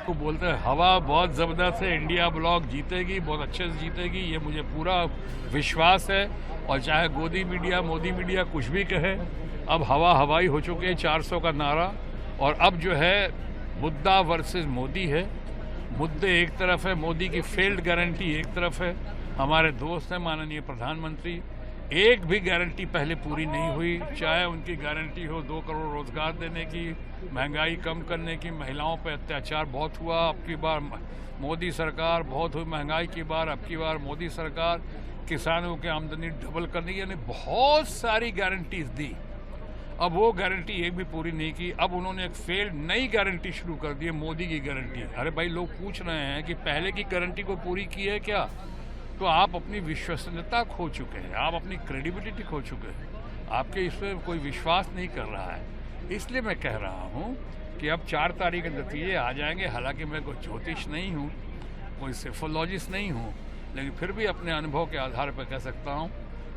तो बोलते हैं हवा बहुत जबरदस्त है, इंडिया ब्लॉक जीतेगी, बहुत अच्छे से जीतेगी, ये मुझे पूरा विश्वास है। और चाहे मोदी मीडिया कुछ भी कहे, अब हवा हवाई हो चुके हैं 400 का नारा। और अब जो है मुद्दा वर्सेस मोदी है। मुद्दे एक तरफ है, मोदी की फेल्ड गारंटी एक तरफ है। हमारे दोस्त हैं माननीय प्रधानमंत्री, एक भी गारंटी पहले पूरी नहीं हुई। चाहे उनकी गारंटी हो 2 करोड़ रोजगार देने की, महंगाई कम करने की, महिलाओं पर अत्याचार बहुत हुआ। अब की बार मोदी सरकार बहुत हुई महंगाई की बार, अब की बार मोदी सरकार किसानों की आमदनी डबल करने की, यानी बहुत सारी गारंटीज दी। अब वो गारंटी एक भी पूरी नहीं की। अब उन्होंने एक फेल्ड नई गारंटी शुरू कर दी है, मोदी की गारंटी। अरे भाई, लोग पूछ रहे हैं कि पहले की गारंटी को पूरी की है क्या? तो आप अपनी विश्वसनीयता खो चुके हैं, आप अपनी क्रेडिबिलिटी खो चुके हैं, आपके इसमें कोई विश्वास नहीं कर रहा है। इसलिए मैं कह रहा हूँ कि अब 4 तारीख के नतीजे आ जाएंगे। हालांकि मैं कोई ज्योतिष नहीं हूँ, कोई सेफोलॉजिस्ट नहीं हूँ, लेकिन फिर भी अपने अनुभव के आधार पर कह सकता हूँ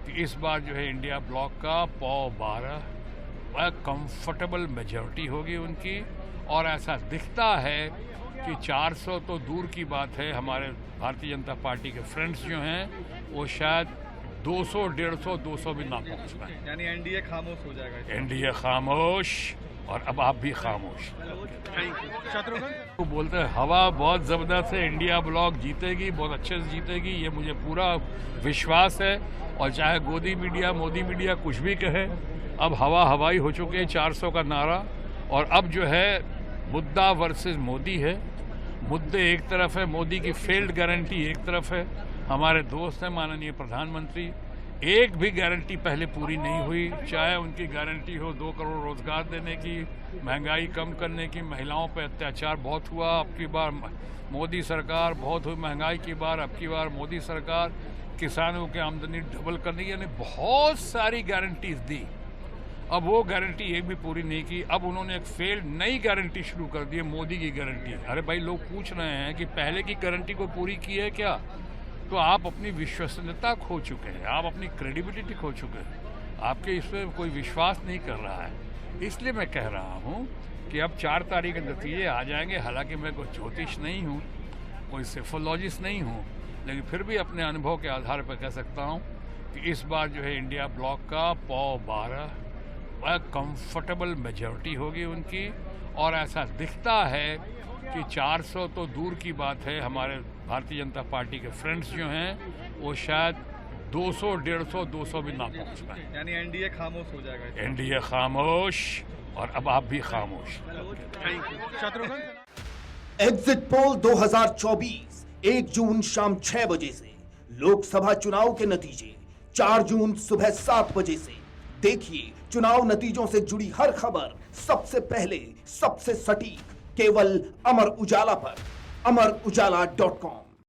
कि इस बार जो है इंडिया ब्लॉक का 12 कंफर्टेबल मेजॉरिटी होगी उनकी। और ऐसा दिखता है कि 400 तो दूर की बात है, हमारे भारतीय जनता पार्टी के फ्रेंड्स जो हैं वो शायद 200, 150, 200 भी ना पहुंच पाए। यानी एनडीए खामोश हो जाएगा। एनडीए खामोश, और अब आप भी खामोश। शत्रुघ्न तो बोलते हैं हवा बहुत जबरदस्त है, इंडिया ब्लॉक जीतेगी, बहुत अच्छे से जीतेगी, ये मुझे पूरा विश्वास है। और चाहे मोदी मीडिया कुछ भी कहे, अब हवा हवाई हो चुके हैं 400 का नारा। और अब जो है मुद्दा वर्सेस मोदी है। मुद्दे एक तरफ है, मोदी की फेल्ड गारंटी एक तरफ है। हमारे दोस्त हैं माननीय प्रधानमंत्री, एक भी गारंटी पहले पूरी नहीं हुई। चाहे उनकी गारंटी हो 2 करोड़ रोजगार देने की, महंगाई कम करने की, महिलाओं पर अत्याचार बहुत हुआ। अब की बार मोदी सरकार बहुत हुई महंगाई की बार, अब की बार मोदी सरकार किसानों की आमदनी डबल करने की, यानी बहुत सारी गारंटीज दी। अब वो गारंटी एक भी पूरी नहीं की। अब उन्होंने एक फेल्ड नई गारंटी शुरू कर दी है, मोदी की गारंटी। अरे भाई, लोग पूछ रहे हैं कि पहले की गारंटी को पूरी की है क्या? तो आप अपनी विश्वसनीयता खो चुके हैं, आप अपनी क्रेडिबिलिटी खो चुके हैं, आपके इसमें कोई विश्वास नहीं कर रहा है। इसलिए मैं कह रहा हूँ कि अब 4 तारीख के नतीजे आ जाएंगे। हालांकि मैं कोई ज्योतिष नहीं हूँ, कोई सेफोलॉजिस्ट नहीं हूँ, लेकिन फिर भी अपने अनुभव के आधार पर कह सकता हूँ कि इस बार जो है इंडिया ब्लॉक का 12 कंफर्टेबल मेजॉरिटी होगी उनकी। और ऐसा दिखता है कि 400 तो दूर की बात है, हमारे भारतीय जनता पार्टी के फ्रेंड्स जो हैं वो शायद 200, 150, 200 भी ना पहुंच पाए। यानी एनडीए खामोश हो जाएगा। एनडीए खामोश, और अब आप भी खामोश। शत्रुघ्न एग्जिट पोल 2024 1 जून शाम 6 बजे से, लोकसभा चुनाव के नतीजे 4 जून सुबह 7 बजे से। देखिए चुनाव नतीजों से जुड़ी हर खबर सबसे पहले, सबसे सटीक, केवल अमर उजाला पर, amarujala.com।